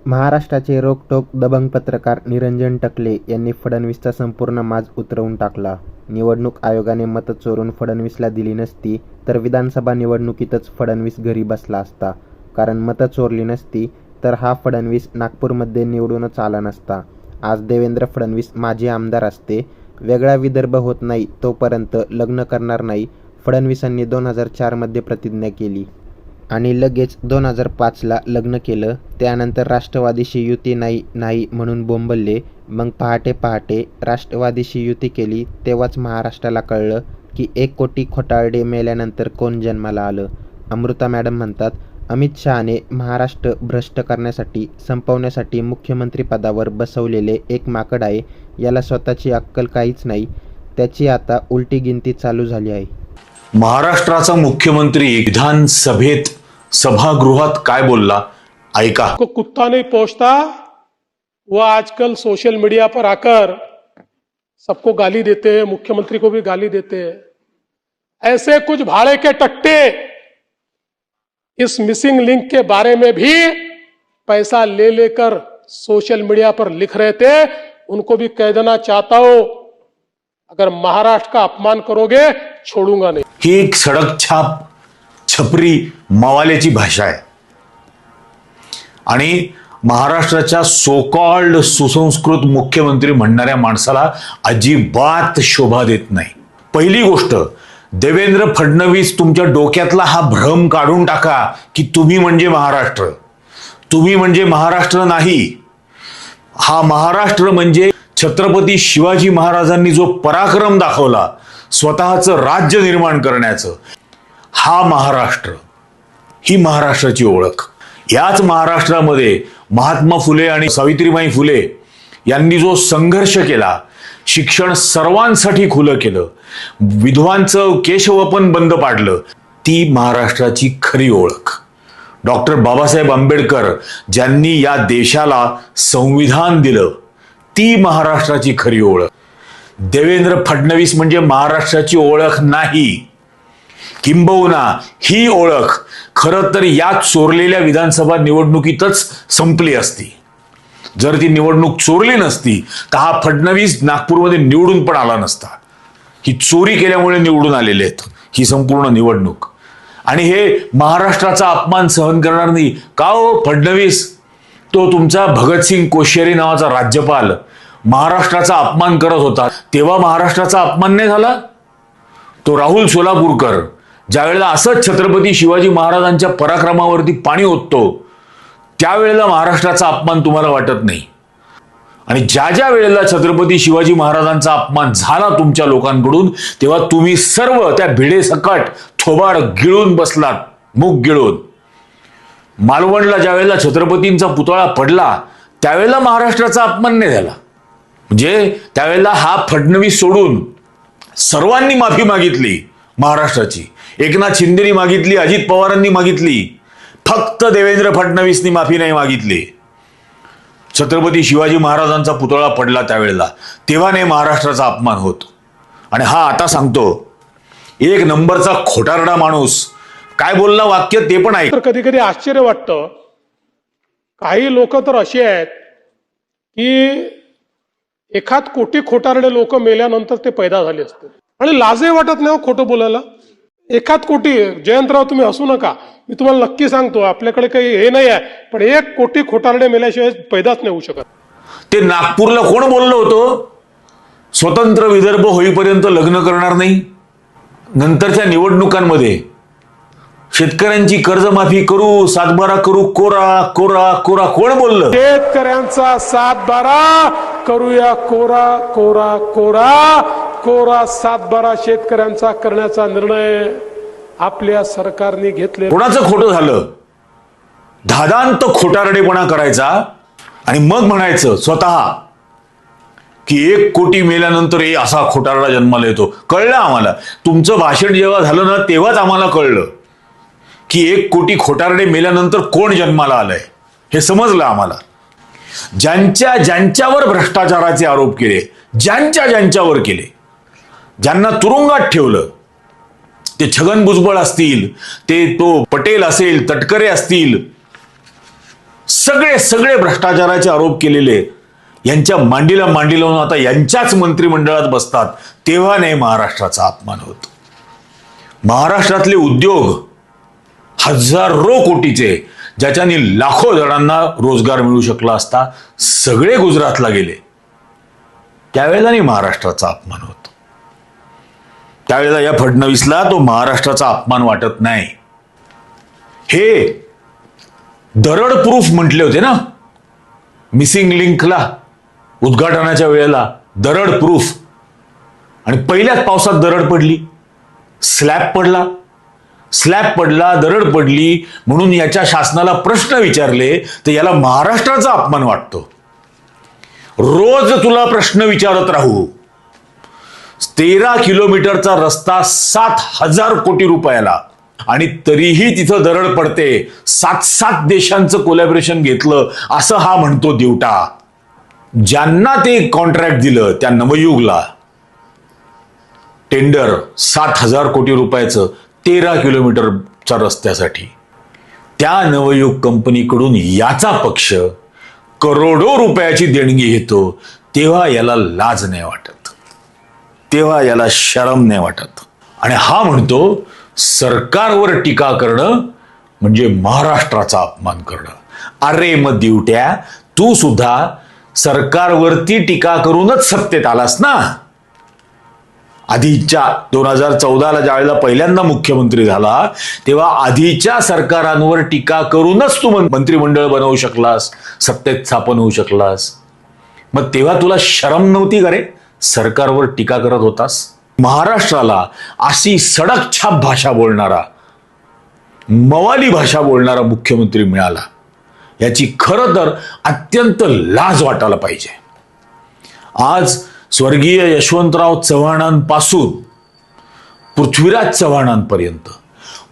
महाराष्ट्राचे रोखठोक दबंग पत्रकार निरंजन टकले यांनी फडणवीसचा संपूर्ण माज उतरवून टाकला. निवडणूक आयोगाने मतं चोरून फडणवीसला दिली नसती तर विधानसभा निवडणुकीतच फडणवीस घरी बसला असता. कारण मतं चोरली नसती तर हा फडणवीस नागपूरमध्ये निवडूनच आला नसता. आज देवेंद्र फडणवीस माजी आमदार असते. वेगळा विदर्भ होत नाही तोपर्यंत लग्न करणार नाही, फडणवीसांनी 2004 मध्ये प्रतिज्ञा केली आणि लगेच 2005ला लग्न केलं. त्यानंतर राष्ट्रवादीशी युती नाही म्हणून बोंबलले. मग पहाटे राष्ट्रवादीशी युती केली. तेव्हाच महाराष्ट्राला कळलं की 1 कोटी खोटारडे मेल्यानंतर कोण जन्माला आलं. अमृता मॅडम म्हणतात, अमित शहाने महाराष्ट्र भ्रष्ट करण्यासाठी, संपवण्यासाठी मुख्यमंत्रीपदावर बसवलेले एक माकड आहे. याला स्वतःची अक्कल काहीच नाही. त्याची आता उलटी गिनती चालू झाली आहे. महाराष्ट्राचा मुख्यमंत्री विधानसभेत सभागृहात काय बोलला ऐका. को कुत्ता नहीं पहुंचता, वो आजकल सोशल मीडिया पर आकर सबको गाली देते हैं, मुख्यमंत्री को भी गाली देते हैं. ऐसे कुछ भाड़े के टट्टे इस मिसिंग लिंक के बारे में भी पैसा ले लेकर सोशल मीडिया पर लिख रहे थे. उनको भी कह देना चाहता हूं, अगर महाराष्ट्र का अपमान करोगे छोड़ूंगा नहीं. ही एक सडक छाप छपरी मावाल्याची भाषा आहे आणि महाराष्ट्राच्या सोकॉल्ड सुसंस्कृत मुख्यमंत्री म्हणणाऱ्या माणसाला अजिबात शोभा देत नाही. पहिली गोष्ट, देवेंद्र फडणवीस तुमच्या डोक्यातला हा भ्रम काढून टाका की तुम्ही म्हणजे महाराष्ट्र. तुम्ही म्हणजे महाराष्ट्र नाही. हा महाराष्ट्र म्हणजे छत्रपती शिवाजी महाराजांनी जो पराक्रम दाखवला स्वतःचं राज्य निर्माण करण्याचं, हा महाराष्ट्र, ही महाराष्ट्राची ओळख. याच महाराष्ट्रामध्ये महात्मा फुले आणि सावित्रीबाई फुले यांनी जो संघर्ष केला, शिक्षण सर्वांसाठी खुलं केलं, विधवांचं केशवपन बंद पाडलं, ती महाराष्ट्राची खरी ओळख. डॉक्टर बाबासाहेब आंबेडकर ज्यांनी या देशाला संविधान दिलं, ती महाराष्ट्राची खरी ओळख. देवेंद्र फडणवीस म्हणजे महाराष्ट्राची ओळख नाही. किंबहुना ही ओळख खरं तर या चोरलेल्या विधानसभा निवडणुकीतच संपली असती. जर ती निवडणूक चोरली नसती तर हा फडणवीस नागपूरमध्ये निवडून पण आला नसता. ही चोरी केल्यामुळे निवडून आलेले आहेत ही संपूर्ण निवडणूक. आणि हे महाराष्ट्राचा अपमान सहन करणार नाही का हो फडणवीस? तो तुमचा भगतसिंग कोश्यारी नावाचा राज्यपाल महाराष्ट्राचा अपमान करत होता तेव्हा महाराष्ट्राचा अपमान नाही झाला? तो राहुल सोलापूरकर ज्यावेळेला असंच छत्रपती शिवाजी महाराजांच्या पराक्रमावरती पाणी ओततो त्यावेळेला महाराष्ट्राचा अपमान तुम्हाला वाटत नाही. आणि ज्या वेळेला छत्रपती शिवाजी महाराजांचा अपमान झाला तुमच्या लोकांकडून तेव्हा तुम्ही सर्व त्या भिडेसकट थोबाड गिळून बसलात, मुख गिळून. मालवणला ज्यावेळेला छत्रपतींचा पुतळा पडला त्यावेळेला महाराष्ट्राचा अपमान नाही झाला. म्हणजे त्यावेळेला हा फडणवीस सोडून सर्वांनी माफी मागितली महाराष्ट्राची. एकनाथ शिंदेनी मागितली, अजित पवारांनी मागितली, फक्त देवेंद्र फडणवीसनी माफी नाही मागितली. छत्रपती शिवाजी महाराजांचा पुतळा पडला त्यावेळेला, तेव्हा नाही महाराष्ट्राचा अपमान होत. आणि हा आता सांगतो, एक नंबरचा खोटारडा माणूस काय बोलला वाक्य ते पण ऐक. तर कधी कधी आश्चर्य वाटतं, काही लोक तर असे आहेत की 1 कोटी खोटारडे लोक मेल्यानंतर ते पैदा झाले असते आणि लाजही वाटत नाही खोटं बोलायला. 1 कोटी, जयंतराव तुम्ही हसू नका, मी तुम्हाला नक्की सांगतो आपल्याकडे काही हे नाही आहे, पण 1 कोटी खोटारडे मेल्याशिवाय पैदाच नाही होऊ शकत. ते नागपूरला कोण बोललं होतं स्वतंत्र विदर्भ होईपर्यंत लग्न करणार नाही? नंतरच्या निवडणुकांमध्ये शेतकऱ्यांची कर्जमाफी करू, 7/12 करू, कोरा कोरा कोरा कोण बोललं? शेतकऱ्यांचा 7/12 करूया कोरा कोरा कोरा कोरा. 7/12 शेतकऱ्यांचा करण्याचा निर्णय आपल्या सरकारने घेतले. कोणाचं खोटं झालं? धादांत खोटारडेपणा करायचा आणि मग म्हणायचं स्वतः की 1 कोटी मेल्यानंतर असा खोटारडा जन्माला येतो. कळलं आम्हाला, तुमचं भाषण जेव्हा झालं ना तेव्हाच आम्हाला कळलं की 1 कोटी खोटारडे मेल्यानंतर कोण जन्माला आलंय हे समजलं आम्हाला. ज्यांच्यावर भ्रष्टाचाराचे आरोप केले, ज्यांच्यावर केले, ज्यांना तुरुंगात ठेवलं, ते छगन भुजबळ असतील, ते तो पटेल असेल, तटकरे असतील, सगळे सगळे भ्रष्टाचाराचे आरोप केलेले यांच्या मांडीला मांडी लावून आता यांच्याच मंत्रिमंडळात बसतात, तेव्हा नाही महाराष्ट्राचा अपमान होत. महाराष्ट्रातले उद्योग हजारो कोटीचे, ज्याच्याने लाखो जणांना रोजगार मिळू शकला असता, सगळे गुजरातला गेले. त्यावेळेला नाही महाराष्ट्राचा अपमान होत. त्यावेळेला या फडणवीसला तो महाराष्ट्राचा अपमान वाटत नाही. हे दरड प्रूफ म्हटले होते ना मिसिंग लिंकला उद्घाटनाच्या वेळेला, दरड प्रूफ. आणि पहिल्याच पावसात दरड पडली, स्लॅब पडला, दरड पडली म्हणून याच्या शासनाला प्रश्न विचारले तर याला महाराष्ट्राचा अपमान वाटतो. रोज तुला प्रश्न विचारत राहू. 13 किलोमीटरचा रस्ता 7,000 कोटी रुपयाला, आणि तरीही तिथं दरड पडते. 7 देशांचं कोलॅबरेशन घेतलं असं हा म्हणतो दिवटा. ज्यांना ते कॉन्ट्रॅक्ट दिलं त्या नवयुगला टेंडर 7,000 कोटी रुपयाचं 13 किलोमीटरच्या रस्त्यासाठी, त्या नवयुग कंपनीकडून याचा पक्ष करोडो रुपयाची देणगी घेतो, तेव्हा याला लाज नाही वाटत, तेव्हा याला शरम नाही वाटत. आणि हा म्हणतो सरकारवर टीका करणं म्हणजे महाराष्ट्राचा अपमान करणं. अरे मग दिवट्या, तू सुद्धा सरकारवरती टीका करूनच सत्तेत आलास ना. आधीच्या 2014ला ज्यावेळेला पहिल्यांदा मुख्यमंत्री झाला तेव्हा आधीच्या सरकारांवर टीका करूनच तू मंत्रिमंडळ बनवू शकलास, सत्तेत स्थापन होऊ शकलास. मग तेव्हा तुला शरम नव्हती का रे? सरकारवर टीका करत होतास. महाराष्ट्राला अशी सडकछाप भाषा बोलणारा, मवाली भाषा बोलणारा मुख्यमंत्री मिळाला, याची खरं तर अत्यंत लाज वाटायला पाहिजे. आज स्वर्गीय यशवंतराव चव्हाणांपासून पृथ्वीराज चव्हाणांपर्यंत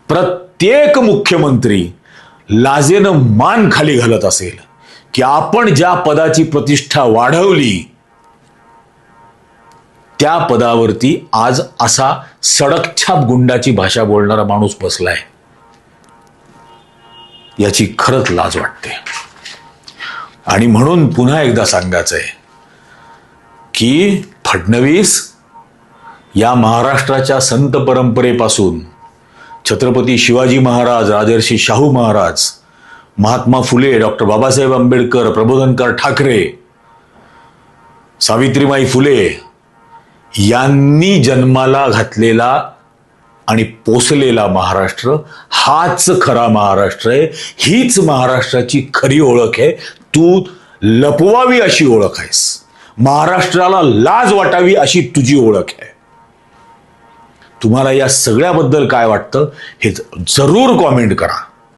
प्रत्येक मुख्यमंत्री लाजेनं मान खाली घालत असेल की आपण ज्या पदाची प्रतिष्ठा वाढवली त्या पदावरती आज असा सडकछाप गुंडाची भाषा बोलणारा माणूस बसलाय. याची खरंच लाज वाटते. आणि म्हणून पुन्हा एकदा सांगायचंय की फडणवीस या महाराष्ट्राच्या संत परंपरेपासून छत्रपती शिवाजी महाराज, राजर्षी शाहू महाराज, महात्मा फुले, डॉक्टर बाबासाहेब आंबेडकर, प्रबोधनकार ठाकरे, सावित्रीबाई फुले यांनी जन्माला घातलेला आणि पोसलेला महाराष्ट्र हाच खरा महाराष्ट्र आहे. हीच महाराष्ट्राची खरी ओळख आहे. तू लपवावी अशी ओळख आहेस, महाराष्ट्राला लाज वाटावी अशी तुझी ओळख आहे. तुम्हाला या सगळ्याबद्दल काय वाटतं हे जरूर कॉमेंट करा.